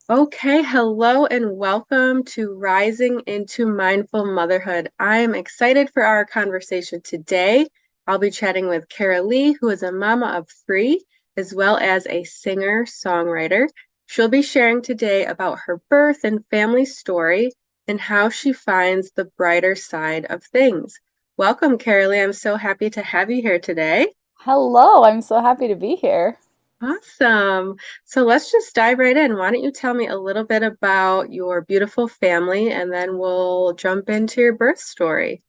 Okay, hello and welcome to Rising into Mindful Motherhood. I am excited for our conversation today. I'll be chatting with Karaleigh, who is a mama of three, as well as a singer-songwriter. She'll be sharing today about her birth and family story and how she finds the brighter side of things. Welcome, Karaleigh. I'm so happy to have you here today. Hello, I'm so happy to be here. Awesome. So let's just dive right in. Why don't you tell me a little bit about your beautiful family and then we'll jump into your birth story.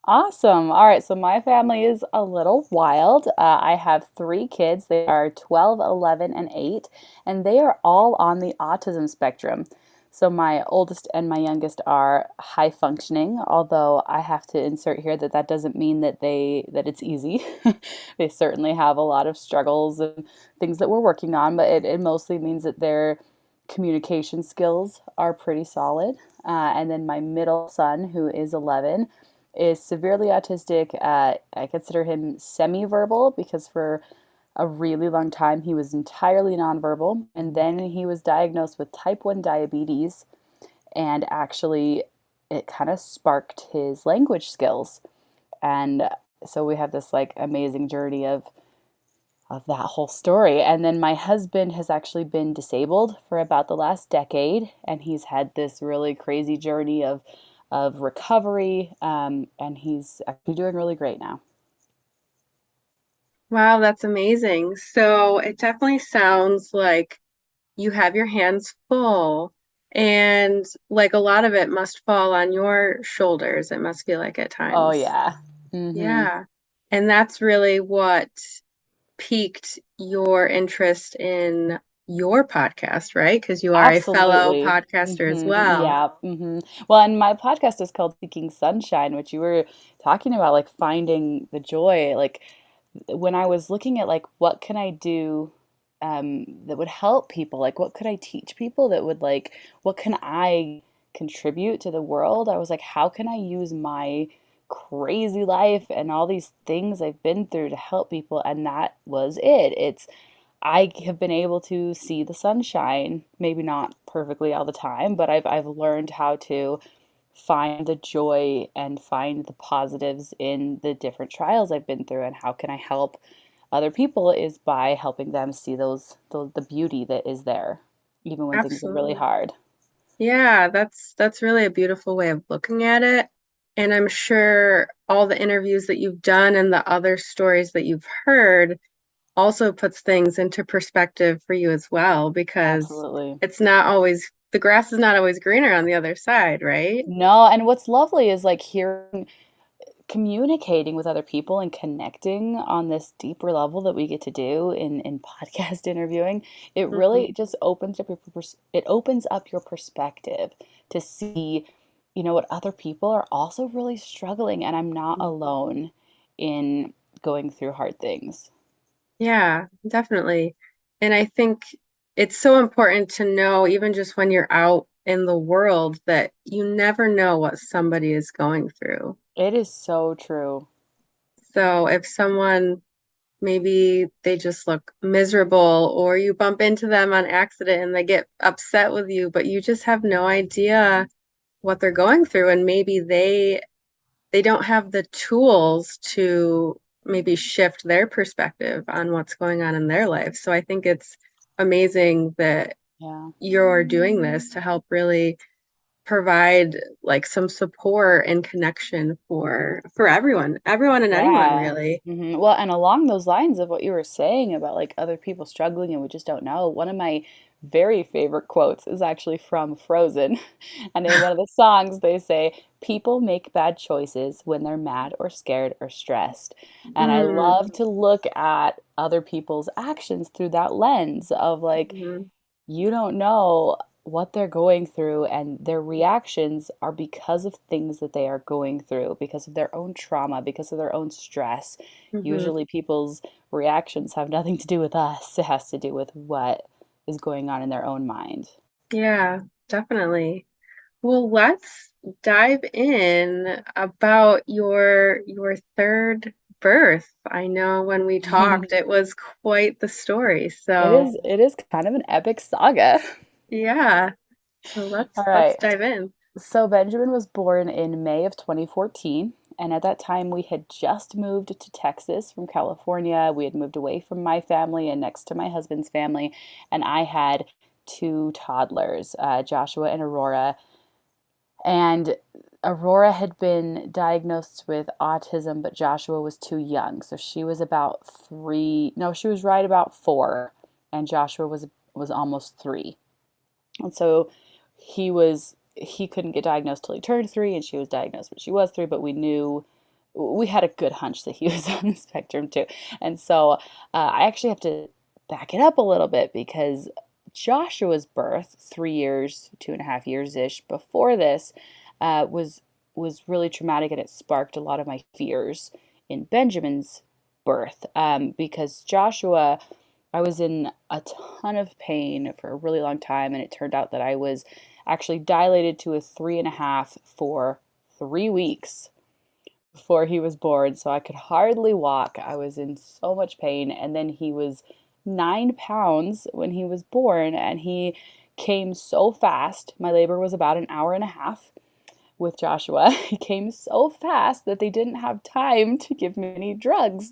Awesome. All right, so my family is a little wild. I have three kids. They are 12, 11, and 8, and they are all on the autism spectrum. So my oldest and my youngest are high functioning, although I have to insert here that that doesn't mean that it's easy. They certainly have a lot of struggles and things that we're working on, but it mostly means that their communication skills are pretty solid. And then my middle son, who is 11, is severely autistic. I consider him semi-verbal because for a really long time he was entirely nonverbal, and then he was diagnosed with type 1 diabetes, and actually it kind of sparked his language skills. And so we have this like amazing journey of that whole story. And then my husband has actually been disabled for about the last decade, and he's had this really crazy journey of recovery, and he's actually doing really great now. Wow, that's amazing. So it definitely sounds like you have your hands full and like a lot of it must fall on your shoulders. It must feel like at Oh times. yeah. Mm-hmm. Yeah. And that's really what piqued your interest in your podcast, right? Because you are a fellow Absolutely. podcaster as well. Yeah. Well, and my podcast is called Seeking Sunshine, which you were talking about, like finding the joy. Like when I was looking at like what can I do that would help people, like what could I teach people that would like, what can I contribute to the world? I was like, how can I use my crazy life and all these things I've been through to help people? And that was it. I have been able to see the sunshine, maybe not perfectly all the time, but I've learned how to find the joy and find the positives in the different trials I've been through. And how can I help other people is by helping them see those the beauty that is there, even when things are really Absolutely. hard. Yeah, that's really a beautiful way of looking at it. And I'm sure all the interviews that you've done and the other stories that you've heard also puts things into perspective for you as well, because Absolutely. it's not always, the grass is not always greener on the other side, right? No, and what's lovely is like hearing communicating with other people and connecting on this deeper level that we get to do in podcast interviewing. It Hmm. really just opens up it opens up your perspective to see, what other people are also really struggling, and I'm not alone in going through hard things. Yeah, definitely. And I think it's so important to know, even just when you're out in the world, that you never know what somebody is going through. It is so true. So if someone maybe they just look miserable or you bump into them on accident and they get upset with you, but you just have no idea what they're going through and maybe they don't have the tools to maybe shift their perspective on what's going on in their life. So I think it's amazing that Yeah. you're doing this to help really provide like some support and connection for everyone and anyone Yeah. really. Well, and along those lines of what you were saying about like other people struggling and we just don't know, one of my very favorite quotes is actually from Frozen. And in one of the songs, they say, people make bad choices when they're mad or scared or stressed. And I Mm, love to look at other people's actions through that lens of like, mhm, you don't know what they're going through, and their reactions are because of things that they are going through, because of their own trauma, because of their own stress. mhm. Usually, people's reactions have nothing to do with us, it has to do with what is going on in their own mind. Yeah, definitely. Well, let's dive in about your third birth. I know when we talked, it was quite the story. So, It is kind of an epic saga. Yeah. So All let's right. dive in. So Benjamin was born in May of 2014. And at that time, we had just moved to Texas from California. We had moved away from my family and next to my husband's family. And I had two toddlers, Joshua and Aurora. And Aurora had been diagnosed with autism, but Joshua was too young. So she was about three. No, she was right about four, and Joshua was almost three. And so he couldn't get diagnosed till he turned three, and she was diagnosed when she was three. But we had a good hunch that he was on the spectrum too. And so I actually have to back it up a little bit because Joshua's birth, 3 years, 2.5 years ish before this, was really traumatic, and it sparked a lot of my fears in Benjamin's birth because Joshua. I was in a ton of pain for a really long time, and it turned out that I was actually dilated to a 3.5 for 3 weeks before he was born, so I could hardly walk. I was in so much pain. And then he was 9 pounds when he was born, and he came so fast. My labor was about an hour and a half with Joshua. He came so fast that they didn't have time to give me any drugs.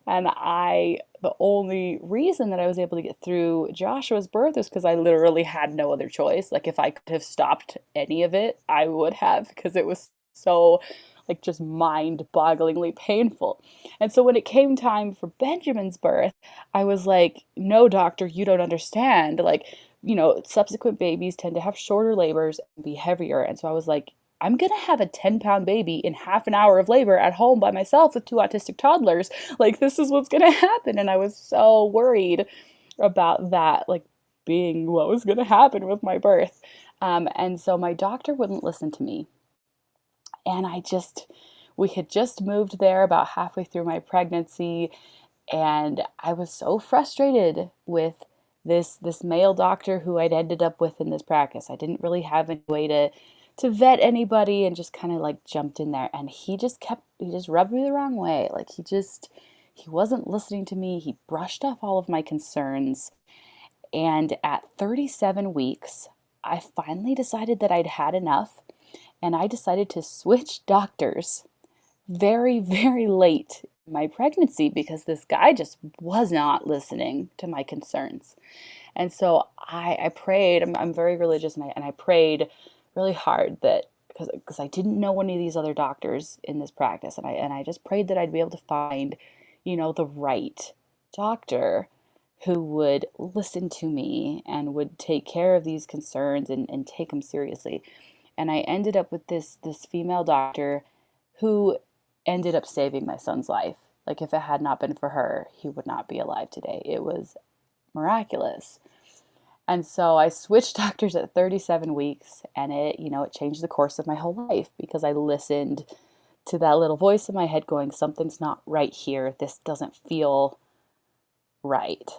And the only reason that I was able to get through Joshua's birth is because I literally had no other choice. Like, if I could have stopped any of it, I would have, because it was so, like, just mind bogglingly painful. And so when it came time for Benjamin's birth, I was like, no, doctor, you don't understand. Like, subsequent babies tend to have shorter labors and be heavier. And so I was like, I'm going to have a 10-pound baby in half an hour of labor at home by myself with two autistic toddlers. Like, this is what's going to happen. And I was so worried about that, like, being what was going to happen with my birth. And so my doctor wouldn't listen to me. And we had just moved there about halfway through my pregnancy. And I was so frustrated with this male doctor who I'd ended up with in this practice. I didn't really have any way to vet anybody, and just kind of like jumped in there, and he just rubbed me the wrong way. Like, he wasn't listening to me. He brushed off all of my concerns. And at 37 weeks, I finally decided that I'd had enough, and I decided to switch doctors very, very late in my pregnancy because this guy just was not listening to my concerns. And so I prayed. I'm very religious, and I prayed really hard that because I didn't know any of these other doctors in this practice, and I just prayed that I'd be able to find, the right doctor who would listen to me and would take care of these concerns and take them seriously. And I ended up with this female doctor who ended up saving my son's life. Like, if it had not been for her, he would not be alive today. It was miraculous. And so I switched doctors at 37 weeks, and it changed the course of my whole life because I listened to that little voice in my head going, something's not right here. This doesn't feel right.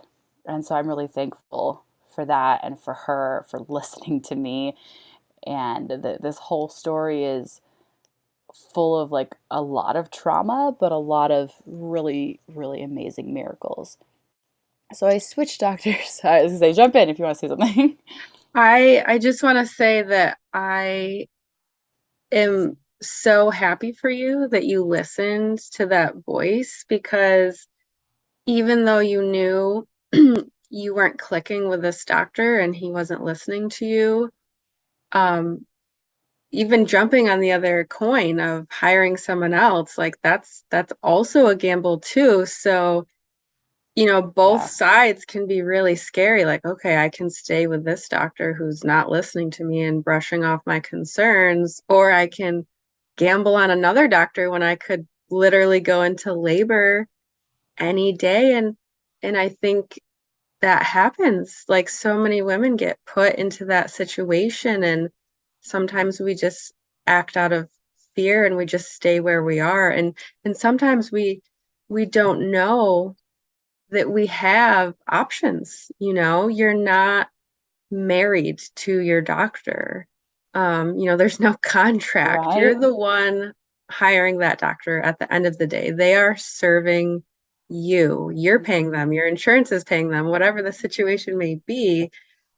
And so I'm really thankful for that and for her for listening to me. And this whole story is full of like a lot of trauma, but a lot of really, really amazing miracles. So I switched doctors. I was gonna say, jump in if you want to say something. I just want to say that I am so happy for you that you listened to that voice because even though you knew you weren't clicking with this doctor and he wasn't listening to you, um, even jumping on the other coin of hiring someone else, like that's also a gamble too. So, both Yeah, sides can be really scary. Like, okay, I can stay with this doctor who's not listening to me and brushing off my concerns, or I can gamble on another doctor when I could literally go into labor any day. And I think that happens. Like so many women get put into that situation, and sometimes we just act out of fear and we just stay where we are. And sometimes we don't know that we have options. You're not married to your doctor. There's no contract. You're right. the one hiring that doctor at the end of the day. They are serving you. You're paying Mhm. them. Your insurance is paying them, whatever the situation may be.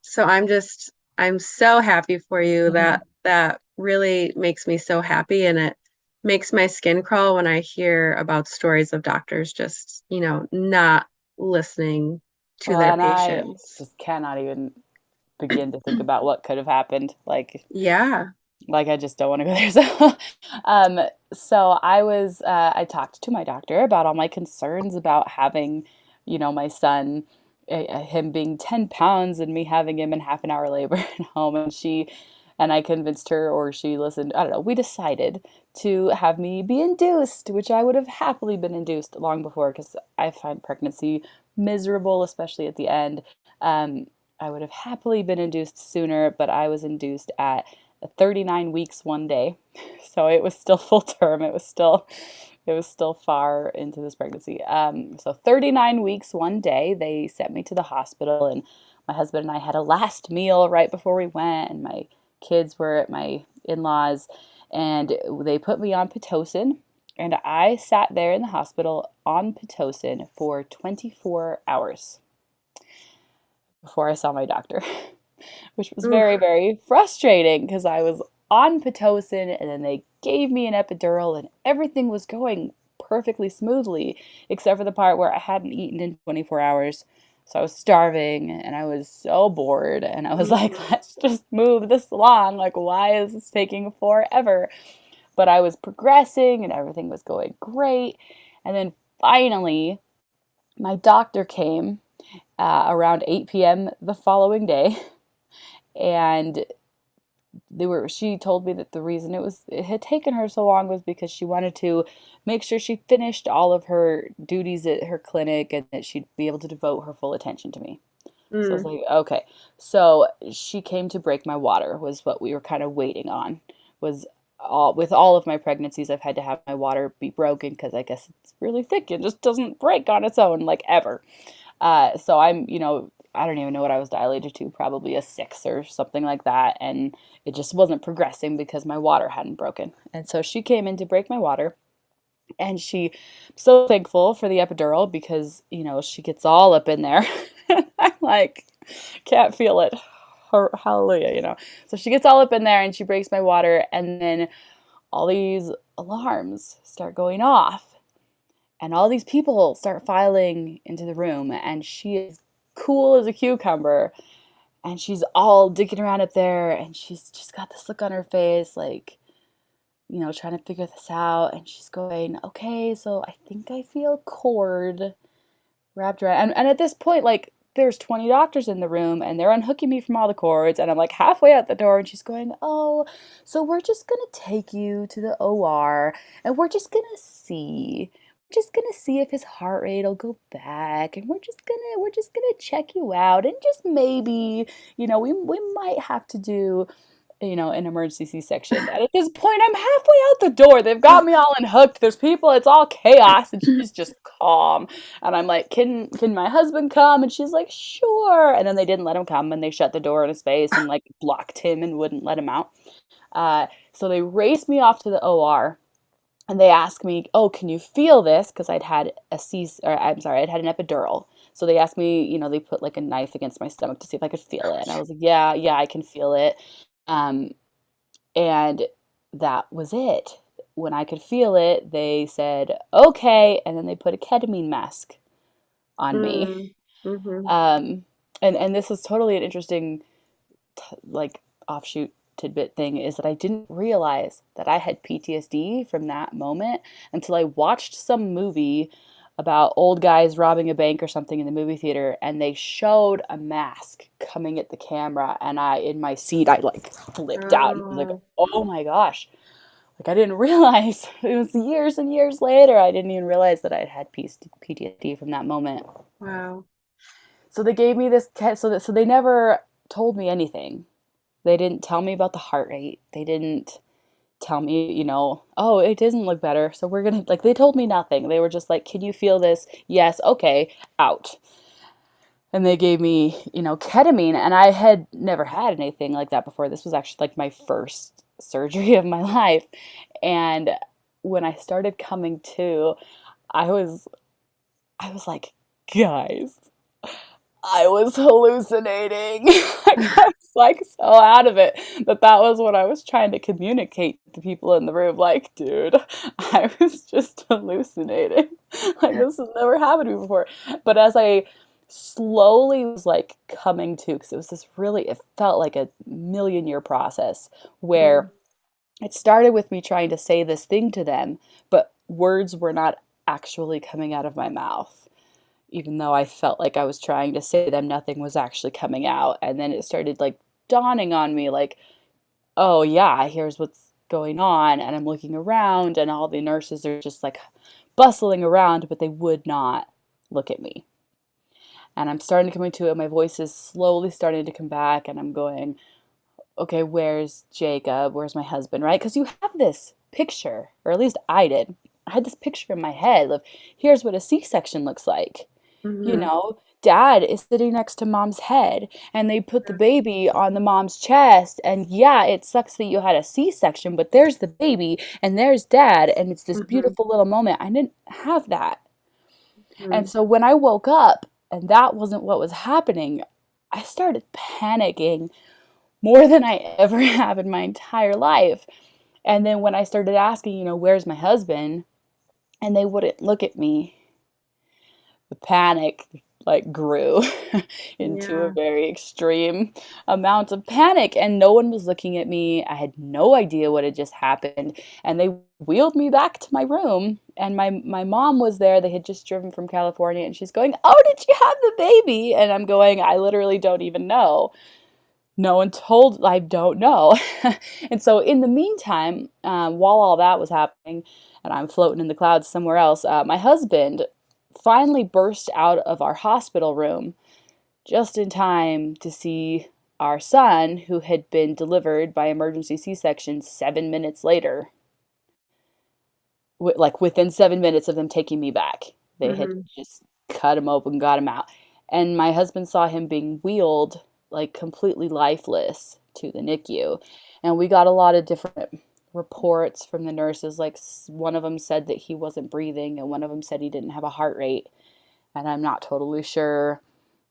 So I'm so happy for you. Mhm. That really makes me so happy, and it makes my skin crawl when I hear about stories of doctors just, not listening to Well, their and I patients. just cannot even begin to think about what could have happened. Yeah. Like I just don't want to go there. Um, I talked to my doctor about all my concerns about having, my son, him being 10 pounds and me having him in half an hour labor at home. And I convinced her, or she listened. I don't know. We decided to have me be induced, which I would have happily been induced long before because I find pregnancy miserable, especially at the end. Um, I would have happily been induced sooner, but I was induced at 39 weeks 1 day. So it was still full term. It was still far into this pregnancy. So 39 weeks 1 day, they sent me to the hospital, and my husband and I had a last meal right before we went, and my kids were at my in-laws, and they put me on Pitocin, and I sat there in the hospital on Pitocin for 24 hours before I saw my doctor. Which was Oof. very, very frustrating because I was on Pitocin and then they gave me an epidural and everything was going perfectly smoothly, except for the part where I hadn't eaten in 24 hours. So I was starving and I was so bored and I was like, Mm. let's just move this along. Like, why is this taking forever? But I was progressing and everything was going great. And then finally, my doctor came around 8 p.m. the following day, and she told me that the reason it had taken her so long was because she wanted to make sure she finished all of her duties at her clinic and that she'd be able to devote her full attention to me. So I was Mm. like, okay. So she came to break my water, was what we were kind of waiting on. Was all of my pregnancies, I've had to have my water be broken because I guess it's really thick. It just doesn't break on its own, like, ever. So I don't even know what I was dilated to, probably a 6 or something like that. And it just wasn't progressing because my water hadn't broken. And so she came in to break my water. And so thankful for the epidural because, she gets all up in there. I'm like, can't feel it. Hallelujah. So she gets all up in there and she breaks my water. And then all these alarms start going off and all these people start filing into the room, and she is cool as a cucumber, and she's all digging around up there, and she's just got this look on her face, like, trying to figure this out. And she's going, okay, so I think I feel cord wrapped around. And at this point, like, there's 20 doctors in the room and they're unhooking me from all the cords. And I'm like halfway out the door and she's going, oh, so we're just going to take you to the OR and we're just gonna see if his heart rate will go back, and we're just gonna check you out, and just maybe, we might have to do, an emergency C-section. And at this point, I'm halfway out the door. They've got me all unhooked. There's people. It's all chaos, and she's just calm. And I'm like, can my husband come? And she's like, sure. And then they didn't let him come, and they shut the door in his face and like blocked him and wouldn't let him out. So they raced me off to the OR. And they asked me, "Oh, can you feel this?" Because I'd had an epidural. So they asked me, they put like a knife against my stomach to see if I could feel it, and I was like, "Yeah, yeah, I can feel it." Um, and that was it. When I could feel it, they said, "Okay," and then they put a ketamine mask on me. Mm. Mm-hmm. Um, and this is totally an interesting, like, offshoot tidbit thing, is that I didn't realize that I had PTSD from that moment until I watched some movie about old guys robbing a bank or something in the movie theater, and they showed a mask coming at the camera, and in my seat, I like flipped out and was like, Oh, oh my gosh. Like, I didn't realize. It was years and years later, I didn't even realize that I'd had PTSD from that moment. wow. So they gave me this, so they never told me anything. They didn't tell me about the heart rate. They didn't tell me, oh, it doesn't look better. So we're going to, like, they told me nothing. They were just like, can you feel this? Yes. Okay. Out. And they gave me, ketamine. And I had never had anything like that before. This was actually like my first surgery of my life. And when I started coming to, I was, I was like, guys, I was hallucinating. Like, I was like so out of it that that was what I was trying to communicate to people in the room. Like, dude, I was just hallucinating. Like, this has never happened to me before. But as I slowly was like coming to, because it was this really, it felt like a million year process Mm, where it started with me trying to say this thing to them, but words were not actually coming out of my mouth. Even though I felt like I was trying to say them, nothing was actually coming out. And then it started like dawning on me like, oh yeah, here's what's going on. And I'm looking around and all the nurses are just like bustling around, but they would not look at me. And I'm starting to come into it. My voice is slowly starting to come back, and I'm going, okay, where's Jacob? Where's my husband? Right? Because you have this picture, or at least I did. I had this picture in my head of here's what a C-section looks like. You mhm, know, dad is sitting next to mom's head and they put the baby on the mom's chest. And yeah, it sucks that you had a C-section, but there's the baby and there's dad. And it's this mhm, beautiful little moment. I didn't have that. And mhm. so when I woke up and that wasn't what was happening, I started panicking more than I ever have in my entire life. And then when I started asking, where's my husband? And they wouldn't look at me, the panic like grew into a Yeah. very extreme amount of panic, and no one was looking at me. I had no idea what had just happened, and they wheeled me back to my room, and my mom was there. They had just driven from California, and she's going, "Oh, did you have the baby?" And I'm going, "I literally don't even know. No one told, I don't know." And so in the meantime, while all that was happening and I'm floating in the clouds somewhere else, my husband finally burst out of our hospital room just in time to see our son, who had been delivered by emergency C-section 7 minutes later, like within 7 minutes of them taking me back. They had Mhm, just cut him open, got him out. And my husband saw him being wheeled like completely lifeless to the NICU. And we got a lot of different reports from the nurses. Like one of them said that he wasn't breathing, and one of them said he didn't have a heart rate. And I'm not totally sure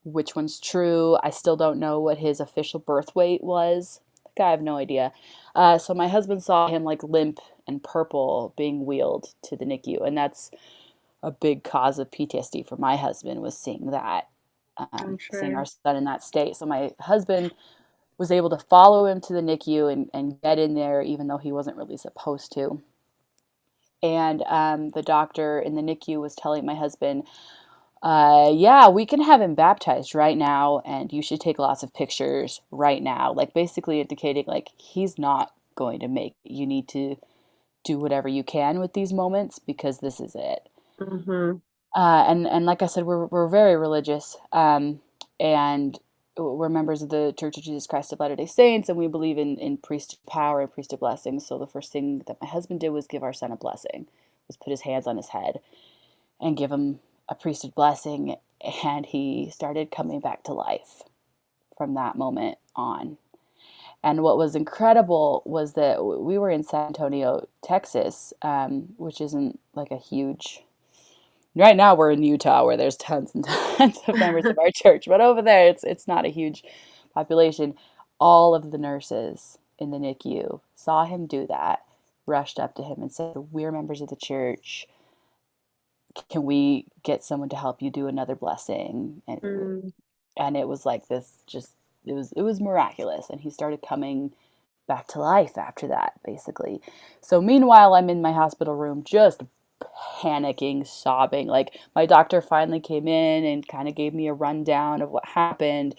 which one's true. I still don't know what his official birth weight was. Like, I have no idea. So my husband saw him like limp and purple being wheeled to the NICU, and that's a big cause of PTSD for my husband, was seeing that, I'm seeing our sure. son in that state. So my husband was able to follow him to the NICU and get in there, even though he wasn't really supposed to. And the doctor in the NICU was telling my husband, yeah, we can have him baptized right now, and you should take lots of pictures right now. Like basically indicating like he's not going to make it. You need to do whatever you can with these moments because this is it. Mhm, And like I said, we're very religious, and we're members of the Church of Jesus Christ of Latter Day Saints, and we believe in priesthood power and priesthood blessings. So the first thing that my husband did was give our son a blessing, was put his hands on his head and give him a priesthood blessing, and he started coming back to life from that moment on. And what was incredible was that we were in San Antonio, Texas, which isn't like a huge. Right now, we're in Utah, where there's tons and tons of members of our church, but over there, it's not a huge population. All of the nurses in the NICU saw him do that, rushed up to him and said, "We're members of the church. Can we get someone to help you do another blessing?" mm, And it was like this, just it was miraculous, and he started coming back to life after that, basically. So meanwhile, I'm in my hospital room just panicking, sobbing. Like my doctor finally came in and kind of gave me a rundown of what happened.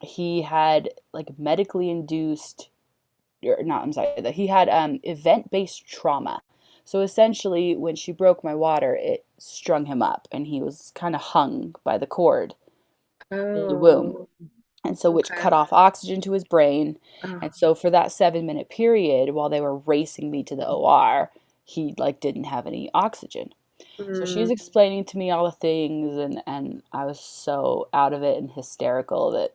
He had like medically induced, or not, I'm sorry, that he had event-based trauma. So essentially, when she broke my water, it strung him up, and he was kind of hung by the cord in the womb, oh, and so which okay. cut off oxygen to his brain. Oh, And so for that 7 minute period while they were racing me to the OR, he like didn't have any oxygen. So she's mm, explaining to me all the things, and I was so out of it and hysterical that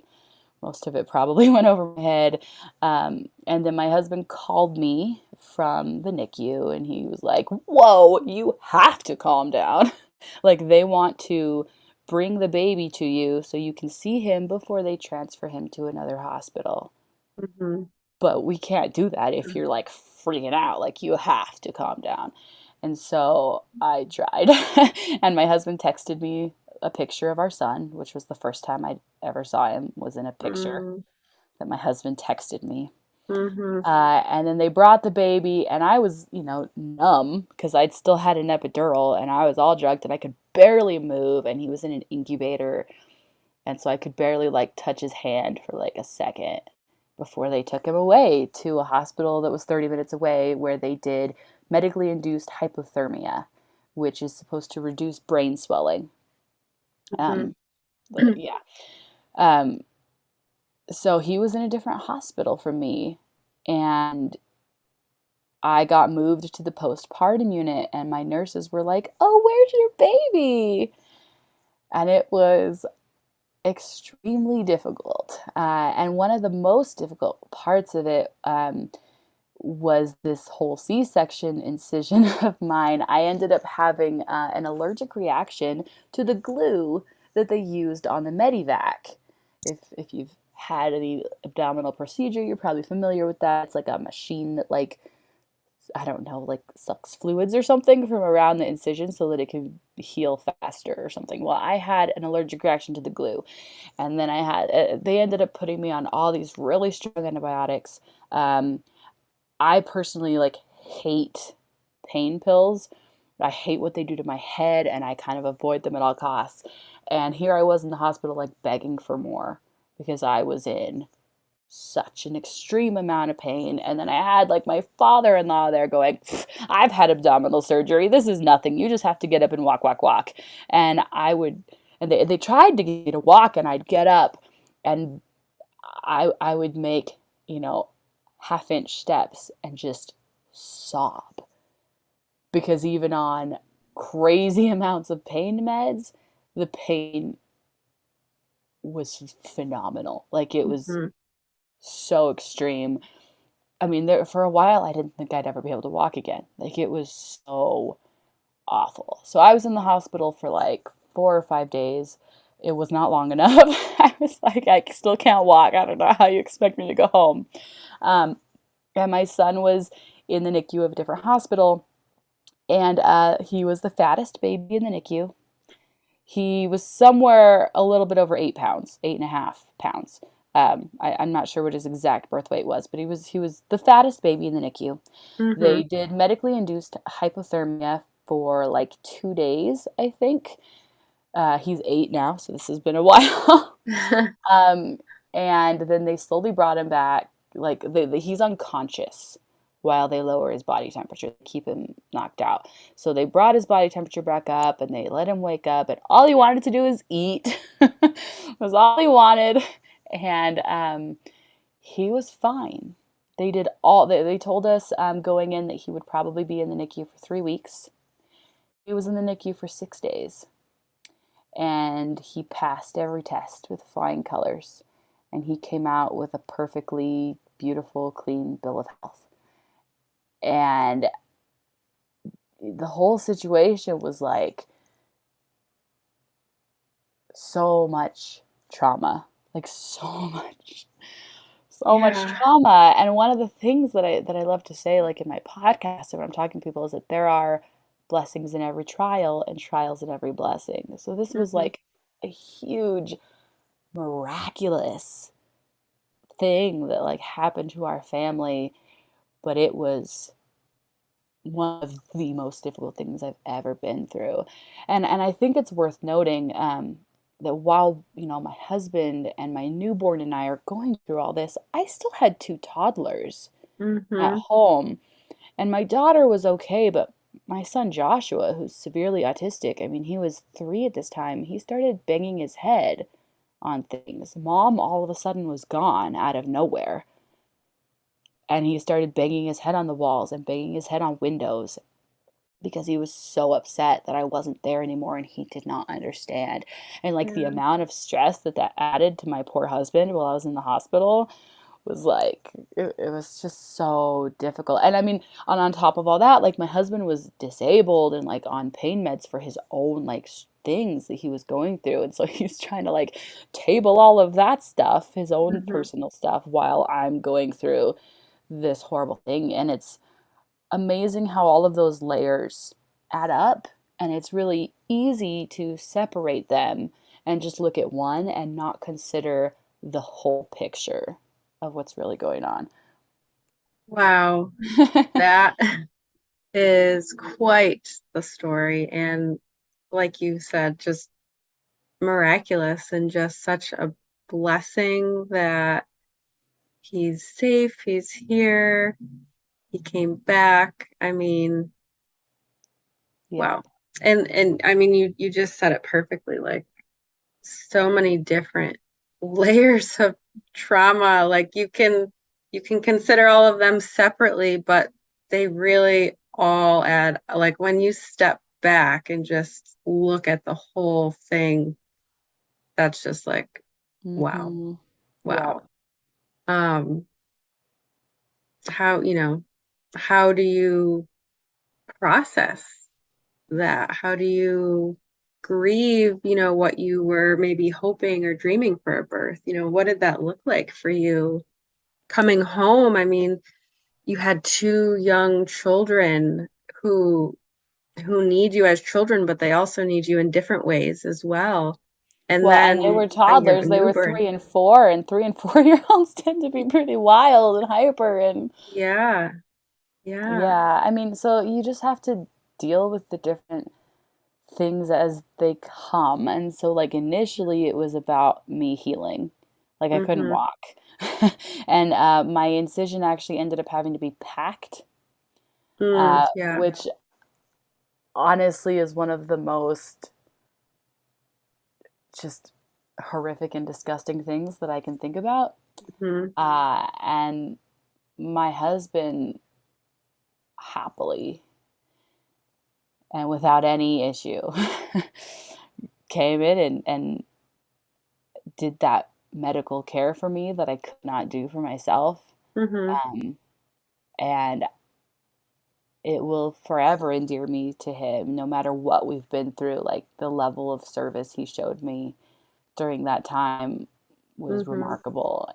most of it probably went over my head. And then my husband called me from the NICU, and he was like, "Whoa, you have to calm down." Like they want to bring the baby to you so you can see him before they transfer him to another hospital. Mhm. But we can't do that if you're like freaking out. Like, you have to calm down. And so I tried. And my husband texted me a picture of our son, which was the first time I ever saw him, was in a picture Mhm. that my husband texted me. Mhm. And then they brought the baby, and I was, numb because I'd still had an epidural and I was all drugged and I could barely move. And he was in an incubator. And so I could barely like touch his hand for like a second before they took him away to a hospital that was 30 minutes away where they did medically induced hypothermia, which is supposed to reduce brain swelling. Mhm. Um, yeah. Um, so he was in a different hospital from me. And I got moved to the postpartum unit, and my nurses were like, "Oh, where's your baby?" And it was extremely difficult. And one of the most difficult parts of it was this whole C-section incision of mine. I ended up having an allergic reaction to the glue that they used on the Medivac. If you've had any abdominal procedure, you're probably familiar with that. It's like a machine that like I don't know, like sucks fluids or something from around the incision so that it can heal faster or something. Well, I had an allergic reaction to the glue, and then they ended up putting me on all these really strong antibiotics. Um, I personally like hate pain pills. I hate what they do to my head, and I kind of avoid them at all costs. And here I was in the hospital, like begging for more because I was in such an extreme amount of pain. And then I had like my father-in-law there going, "I've had abdominal surgery. This is nothing. You just have to get up and walk, walk, walk." And they tried to get me to walk, and I'd get up and I would make, you know, half-inch steps and just sob because even on crazy amounts of pain meds, the pain was phenomenal. Like, it was Mhm. so extreme. I mean, there for a while I didn't think I'd ever be able to walk again. Like, it was so awful. So I was in the hospital for like 4 or 5 days. It was not long enough. I was like, I still can't walk. I don't know how you expect me to go home. Um, and my son was in the NICU of a different hospital, and he was the fattest baby in the NICU. He was somewhere a little bit over 8 pounds, 8.5 pounds. I'm not sure what his exact birth weight was, but he was the fattest baby in the NICU. They Mhm. did medically induced hypothermia for like 2 days, I think. He's 8 now, so this has been a while. um, and then they slowly brought him back. Like, he's unconscious while they lower his body temperature to keep him knocked out. So they brought his body temperature back up, and they let him wake up, and all he wanted to do was eat. Was all he wanted, and he was fine. They told us going in that he would probably be in the NICU for 3 weeks. He was in the NICU for 6 days, and he passed every test with flying colors, and he came out with a perfectly beautiful, clean bill of health. And the whole situation was like so much trauma, like so much Yeah. trauma. And one of the things that I love to say, like in my podcast when I'm talking to people, is that there are blessings in every trial and trials in every blessing. So this was Mhm. like a huge miraculous thing that like happened to our family, but it was one of the most difficult things I've ever been through. And I think it's worth noting that while, my husband and my newborn and I are going through all this, I still had two toddlers at Mhm. home. And my daughter was okay, but my son Joshua, who's severely autistic, I mean, he was 3 at this time, he started banging his head on things. Mom all of a sudden was gone out of nowhere. And he started banging his head on the walls and banging his head on windows because he was so upset that I wasn't there anymore and he did not understand. And like the Yeah. amount of stress that added to my poor husband while I was in the hospital was like it was just so difficult. And I mean, on top of all that, like my husband was disabled and like on pain meds for his own like things that he was going through. And so he's trying to like table all of that stuff, his own Hmm. personal stuff, while I'm going through this horrible thing. And it's amazing how all of those layers add up. And it's really easy to separate them and just look at one and not consider the whole picture of what's really going on. Wow, that is quite the story. And like you said, just miraculous and just such a blessing that he's safe, he's here, he came back. I mean, Yeah. wow. And I mean you just said it perfectly, like so many different layers of trauma. Like you can consider all of them separately, but they really all add, like when you step back and just look at the whole thing, that's just like wow. Hmm. Yeah. Wow. Um, how do you process that? How do you grieve, what you were maybe hoping or dreaming for a birth? What did that look like for you coming home? I mean, you had two young children who who need you as children, but they also need you in different ways as well. And Well, and they then were you have a toddlers. They were newborn. 3 and 4, and 3 and 4 year olds tend to be pretty wild and hyper. And Yeah, yeah. yeah, I mean, so you just have to deal with the different things as they come. And so, like, initially, it was about me healing. Like, I couldn't Mm-hmm. walk. And my incision actually ended up having to be packed, Yeah. which honestly is one of the most just horrific and disgusting things that I can think about. Mm-hmm. And my husband happily and without any issue came in and did that medical care for me that I could not do for myself. Mm-hmm. Um, and it will forever endear me to him, no matter what we've been through. Like the level of service he showed me during that time was Mm-hmm. remarkable.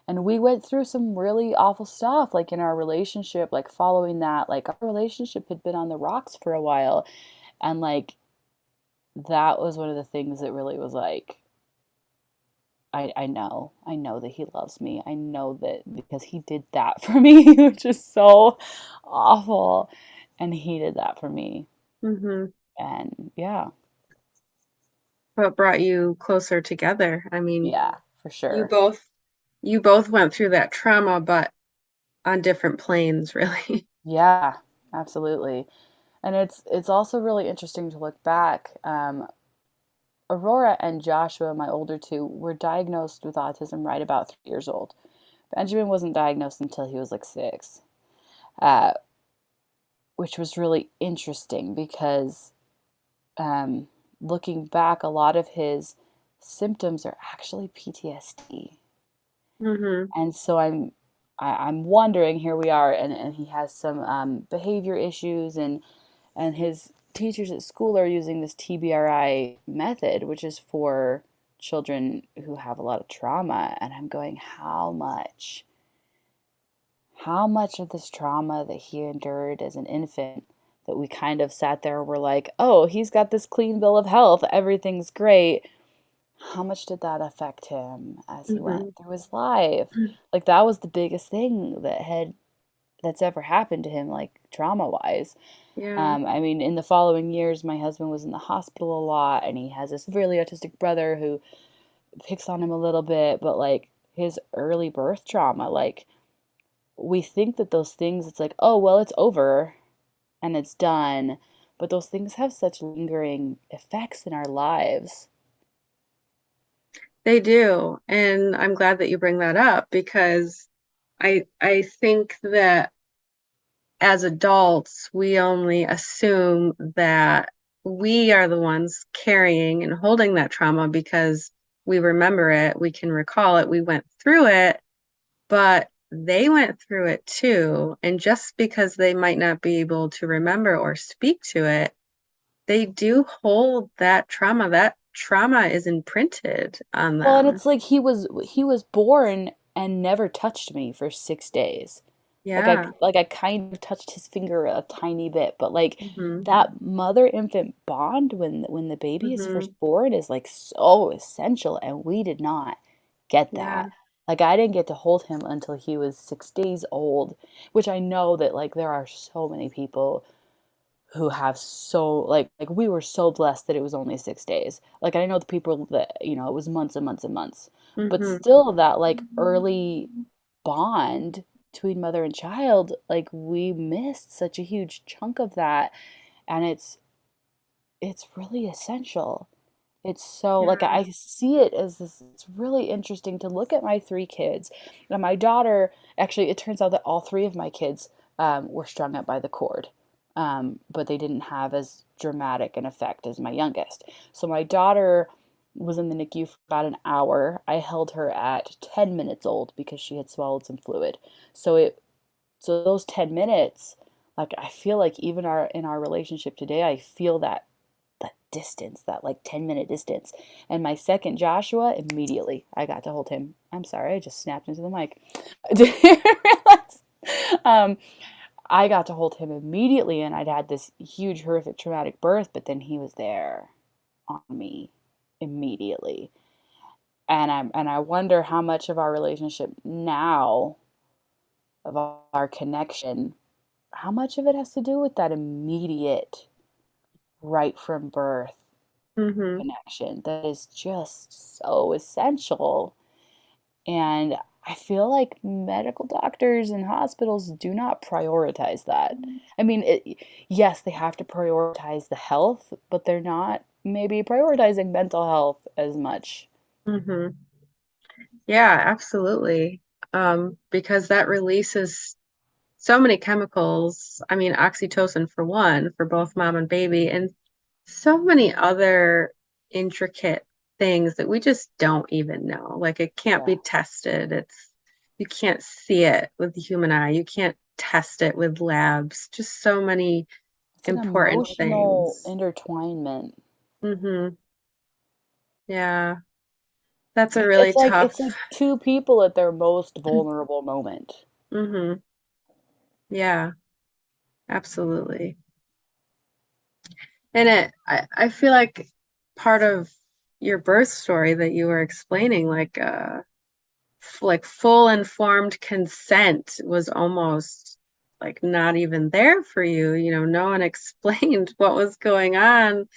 And we went through some really awful stuff, like in our relationship, like following that, like our relationship had been on the rocks for a while. And like that was one of the things that really was like, I know that he loves me. I know that because he did that for me, which is so awful. And he did that for me. Mm-hmm. And yeah, What brought you closer together? I mean, yeah, for you sure. both you both went through that trauma, but on different planes, really. Yeah, absolutely. And it's also really interesting to look back. Aurora and Joshua, my older two, were diagnosed with autism right about 3 years old. Benjamin wasn't diagnosed until he was like 6, uh, which was really interesting because um, looking back, a lot of his symptoms are actually PTSD. Mm-hmm. And so I'm wondering, here we are, and he has some behavior issues, and his teachers at school are using this TBRI method, which is for children who have a lot of trauma. And I'm going, how much of this trauma that he endured as an infant that we kind of sat there and were like, oh, he's got this clean bill of health, everything's great. How much did that affect him as he went Mm-hmm. through his life? Like that was the biggest thing that's ever happened to him, like trauma wise. Yeah. I mean, in the following years, my husband was in the hospital a lot, and he has a severely autistic brother who picks on him a little bit, but like his early birth trauma, like we think that those things, it's like, oh, well, it's over and it's done. But those things have such lingering effects in our lives. They do. And I'm glad that you bring that up because I think that as adults, we only assume that we are the ones carrying and holding that trauma because we remember it, we can recall it, we went through it, but they went through it too. And just because they might not be able to remember or speak to it, they do hold that trauma. That trauma is imprinted on Well, and them. it's like he was born and never touched me for 6 days. Yeah. Like I kind of touched his finger a tiny bit, but like Hmm. that mother infant bond when the baby is Hmm. first born is like so essential, and we did not get Yeah. that. Like I didn't get to hold him until he was 6 days old, which I know that like there are so many people who have so like we were so blessed that it was only 6 days. Like I know the people that it was months and months and months, but Hmm. still that like early bond between mother and child, like we missed such a huge chunk of that, and it's really essential. It's so like Yeah. I see it as this. It's really interesting to look at my three kids. Now, my daughter, actually, it turns out that all three of my kids were strung up by the cord, but they didn't have as dramatic an effect as my youngest. So my daughter was in the NICU for about an hour. I held her at 10 minutes old because she had swallowed some fluid. So those 10 minutes, like I feel like even our in our relationship today, I feel that distance, that like 10-minute distance. And my second Joshua, immediately I got to hold him. I'm sorry, I just snapped into the mic. I didn't realize. Um, I got to hold him immediately, and I'd had this huge, horrific, traumatic birth, but then he was there on me immediately. And I wonder how much of our relationship now, of our connection, how much of it has to do with that immediate, right from birth Hmm. connection that is just so essential. And I feel like medical doctors and hospitals do not prioritize that. I mean, yes, they have to prioritize the health, but they're not maybe prioritizing mental health as much. Hmm. Yeah, absolutely. Because that releases so many chemicals. I mean, oxytocin for one, for both mom and baby, and so many other intricate things that we just don't even know. Like it can't Yeah. be tested. You can't see it with the human eye. You can't test it with labs. Just so many It's an important emotional things. intertwinement. Hmm. Yeah, that's a really It's like tough. it's like two people at their most vulnerable moment. Hmm. Yeah, absolutely. And I feel like part of your birth story that you were explaining, like full informed consent was almost like not even there for you. No one explained what was going on,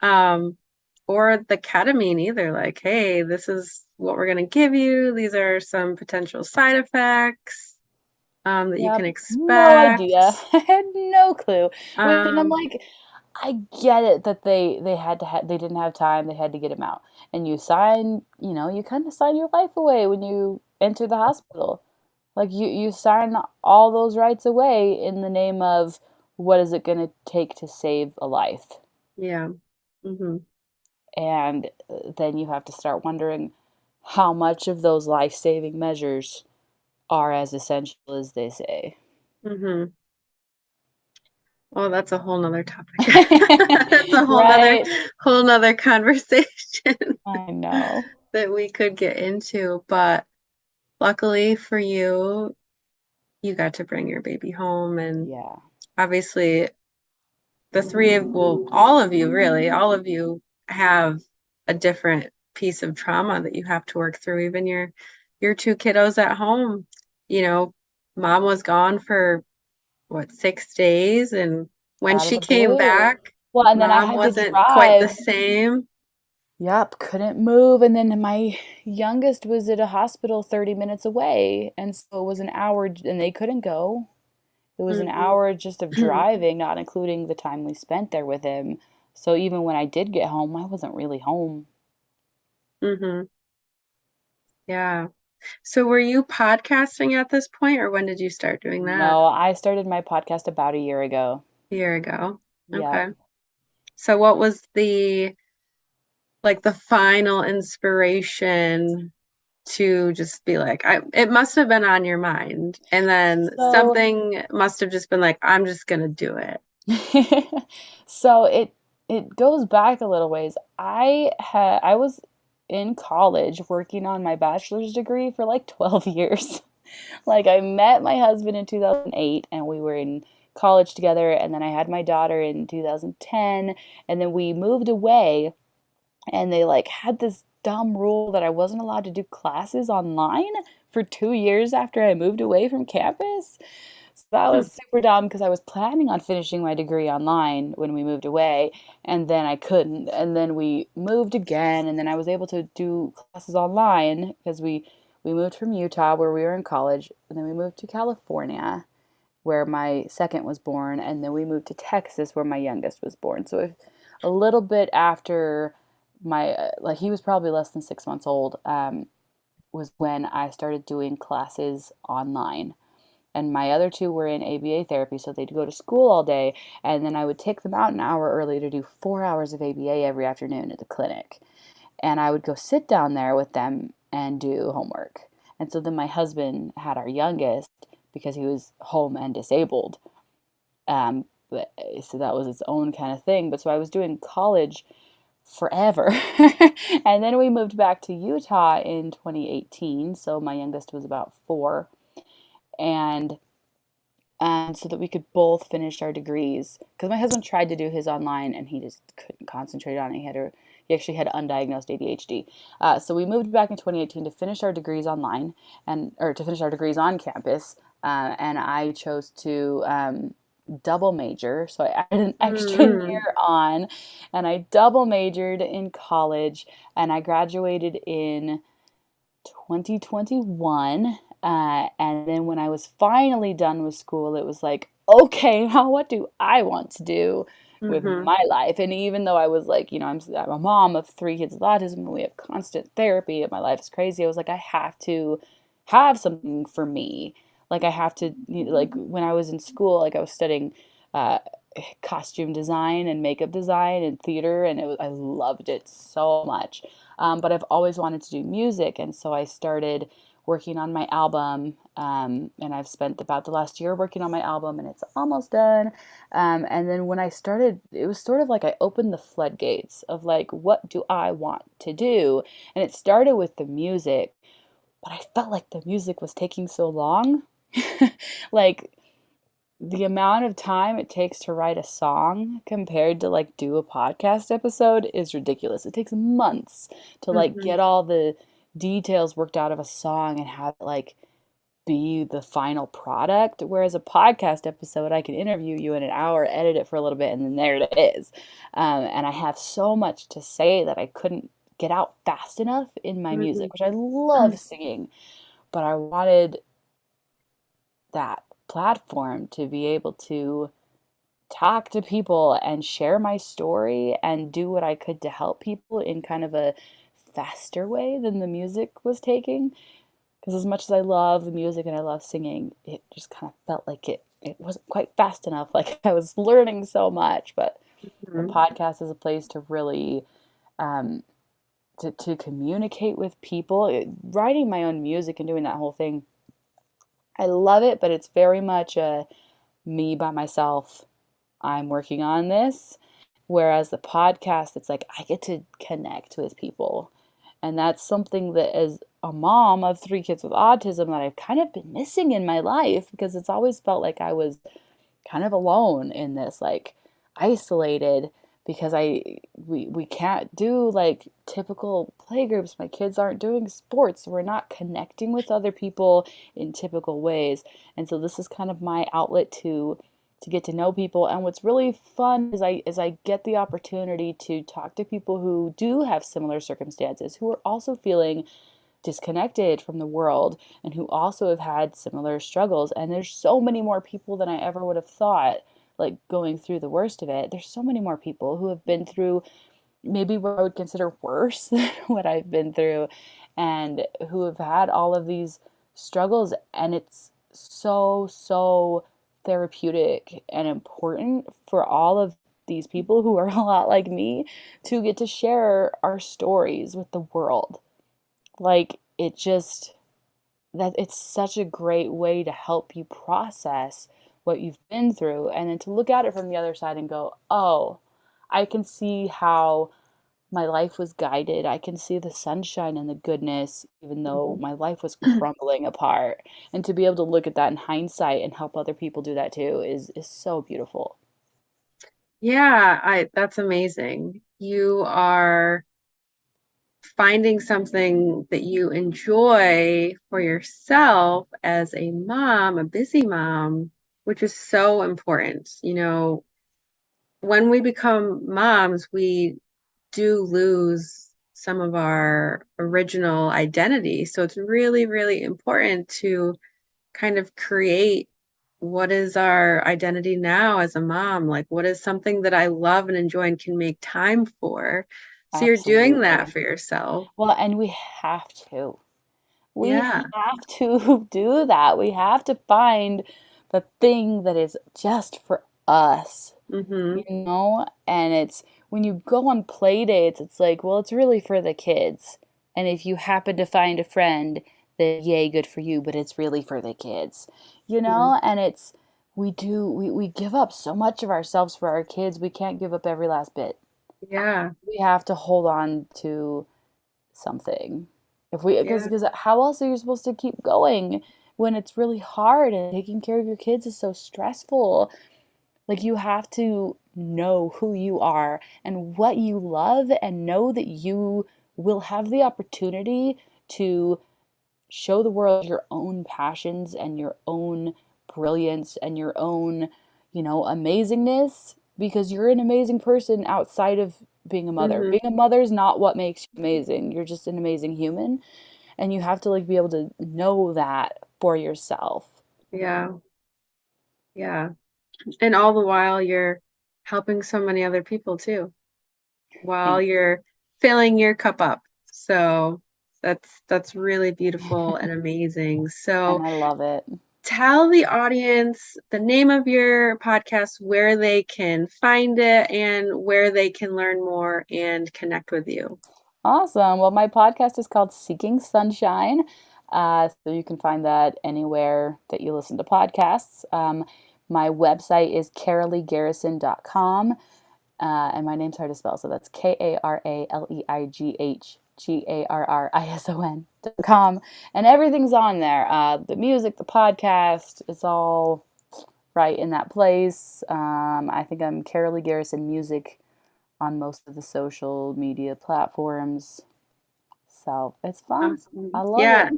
um, or the ketamine either. Like, hey, this is what we're going to give you. These are some potential side effects, that you Yep, can no expect. idea. I had no clue. Which, and I'm Um, like, I get it that they had to they didn't have time. They had to get him out. And you sign, you kind of sign your life away when you enter the hospital. Like you sign all those rights away in the name of what is it going to take to save a life. yeah. Hmm. And then you have to start wondering how much of those life-saving measures are as essential as they say. Hmm. Well, that's a whole nother topic. That's a Right? whole nother conversation I know. that we could get into. But luckily for you, you got to bring your baby home. And Yeah. obviously, the three of, well, all of you, really, all of you have a different piece of trauma that you have to work through. Even your two kiddos at home, you know, mom was gone for what, 6 days, and when Out of she the came blue. back, Well, and then I mom had to wasn't quite the drive. same. Yep, couldn't move. And then my youngest was at a hospital 30 minutes away. And so it was an hour, and they couldn't go. It was an Hmm. hour just of driving, not including the time we spent there with him. So even when I did get home, I wasn't really home. Hmm. Yeah. So were you podcasting at this point, or when did you start doing that? No, I started my podcast about a year ago. A year ago. Yep. Okay. So what was the final inspiration to just be like, it must have been on your mind, and then So something must have just been like, I'm just gonna do it. so it it goes back a little ways. I was in college working on my bachelor's degree for like 12 years. Like I met my husband in 2008 and we were in college together, and then I had my daughter in 2010, and then we moved away, and they like had this dumb rule that I wasn't allowed to do classes online for 2 years after I moved away from campus. So that Hmm. was super dumb because I was planning on finishing my degree online when we moved away, and then I couldn't. And then we moved again, and then I was able to do classes online because we moved from Utah where we were in college, and then we moved to California where my second was born, and then we moved to Texas where my youngest was born. So if, a little bit after my like he was probably less than 6 months old, was when I started doing classes online, and my other two were in ABA therapy, so they'd go to school all day, and then I would take them out an hour early to do 4 hours of ABA every afternoon at the clinic. And I would go sit down there with them and do homework. And so then my husband had our youngest because he was home and disabled. But, so that was its own kind of thing. But so I was doing college forever. And then we moved back to Utah in 2018. So my youngest was about 4. And so that we could both finish our degrees. Because my husband tried to do his online and he just couldn't concentrate on it. He actually had undiagnosed ADHD. So we moved back in 2018 to finish our degrees online, and or to finish our degrees on campus. And I chose to double major, so I added an extra Mm-hmm. year on, and I double majored in college, and I graduated in 2021. And then when I was finally done with school, it was like, okay, now what do I want to do with Mm-hmm. my life? And even though I was like, I'm a mom of 3 kids with autism and we have constant therapy and my life is crazy, I was like, I have to have something for me. Like, I have to, like, when I was in school, like, I was studying uh, costume design and makeup design and theater, and I loved it so much. But I've always wanted to do music, and so I started working on my album. And I've spent about the last year working on my album, and it's almost done. And then when I started, it was sort of like I opened the floodgates of like, what do I want to do? And it started with the music, but I felt like the music was taking so long. Like, the amount of time it takes to write a song compared to like do a podcast episode is ridiculous. It takes months to like Mm-hmm. get all the details worked out of a song and have it like be the final product. Whereas a podcast episode, I can interview you in an hour, edit it for a little bit, and then there it is. And I have so much to say that I couldn't get out fast enough in my music, which I love singing, but I wanted that platform to be able to talk to people and share my story and do what I could to help people in kind of a faster way than the music was taking. Because as much as I love the music and I love singing, it just kind of felt like it wasn't quite fast enough. Like I was learning so much, but the Mm-hmm. podcast is a place to really um, to communicate with people. Writing my own music and doing that whole thing, I love it, but it's very much a me by myself. I'm working on this. Whereas the podcast, it's like I get to connect with people. And that's something that, as a mom of 3 kids with autism, that I've kind of been missing in my life because it's always felt like I was kind of alone in this, like isolated, because we can't do like typical play groups. My kids aren't doing sports. We're not connecting with other people in typical ways. And so this is kind of my outlet to get to know people. And what's really fun is I get the opportunity to talk to people who do have similar circumstances, who are also feeling disconnected from the world and who also have had similar struggles. And there's so many more people than I ever would have thought, like going through the worst of it. There's so many more people who have been through maybe what I would consider worse than what I've been through, and who have had all of these struggles. And it's so therapeutic and important for all of these people who are a lot like me to get to share our stories with the world. Like, it just, that it's such a great way to help you process what you've been through, and then to look at it from the other side and go, oh, I can see how my life was guided. I can see the sunshine and the goodness, even though my life was crumbling apart. And to be able to look at that in hindsight and help other people do that too is so beautiful. Yeah, I that's amazing. You are finding something that you enjoy for yourself as a mom, a busy mom, which is so important. When we become moms, we do lose some of our original identity. So it's really, really important to kind of create what is our identity now as a mom? Like, what is something that I love and enjoy and can make time for? So you're doing that Absolutely. for yourself. Well, and we have to. We Yeah. have to do that. We have to find the thing that is just for us, Mm-hmm. And it's when you go on play dates, it's like, well, it's really for the kids. And if you happen to find a friend, then yay, good for you, but it's really for the kids. And it's we give up so much of ourselves for our kids. We can't give up every last bit. Yeah. We have to hold on to something. If we Yeah. because how else are you supposed to keep going when it's really hard and taking care of your kids is so stressful? Like you have to know who you are and what you love and know that you will have the opportunity to show the world your own passions and your own brilliance and your own, amazingness because you're an amazing person outside of being a mother. Mm-hmm. Being a mother is not what makes you amazing. You're just an amazing human and you have to like be able to know that for yourself. Yeah. Yeah. And all the while you're helping so many other people too, while Thank you're filling your cup up. So that's really beautiful and amazing. and So I love it. tell the audience the name of your podcast, where they can find it, and where they can learn more and connect with you. Awesome. Well, my podcast is called Seeking Sunshine. So you can find that anywhere that you listen to podcasts. My website is caroleighgarrison.com. And my name's hard to spell. So that's KaraleigHGarrison.com. And everything's on there. The music, the podcast, it's all right in that place. I think I'm Karaleigh Garrison Music on most of the social media platforms. So it's fun. I Awesome. love Yeah, it.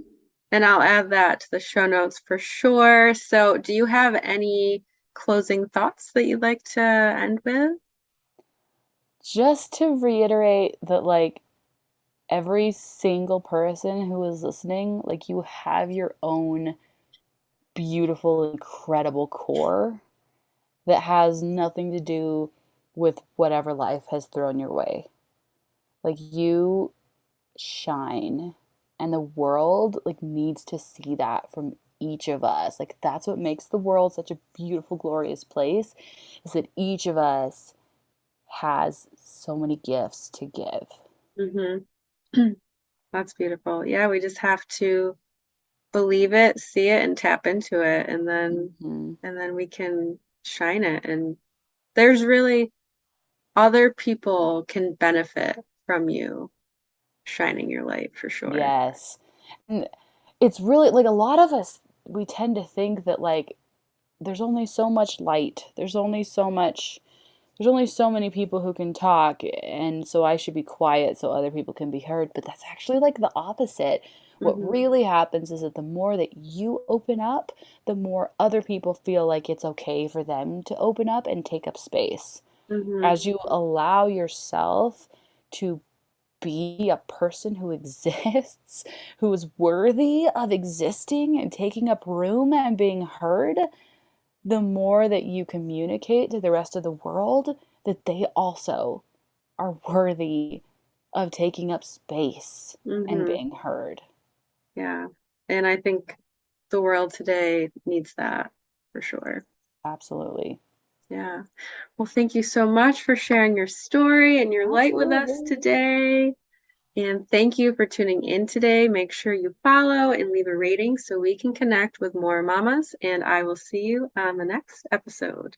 and I'll add that to the show notes for sure. So, do you have any closing thoughts that you'd like to end with? Just to reiterate that, like, every single person who is listening, like, you have your own beautiful, incredible core that has nothing to do with whatever life has thrown your way. Like, you shine, and the world, like, needs to see that from each of us. Like, that's what makes the world such a beautiful, glorious place, is that each of us has so many gifts to give. Mm-hmm. That's beautiful. Yeah, we just have to believe it, see it, and tap into it, and then Hmm. we can shine it. And there's really other people can benefit from you shining your light for sure. Yes. And it's really like a lot of us, we tend to think that like there's only so much light. There's only so many people who can talk, and so I should be quiet so other people can be heard. But that's actually like the opposite. What Hmm. really happens is that the more that you open up, the more other people feel like it's okay for them to open up and take up space. Hmm. As you allow yourself to be a person who exists, who is worthy of existing and taking up room and being heard, the more that you communicate to the rest of the world that they also are worthy of taking up space and Hmm. being heard. Yeah. And I think the world today needs that for sure. Absolutely. Yeah. Well, thank you so much for sharing your story and your light with us Absolutely. today. And thank you for tuning in today. Make sure you follow and leave a rating so we can connect with more mamas. And I will see you on the next episode.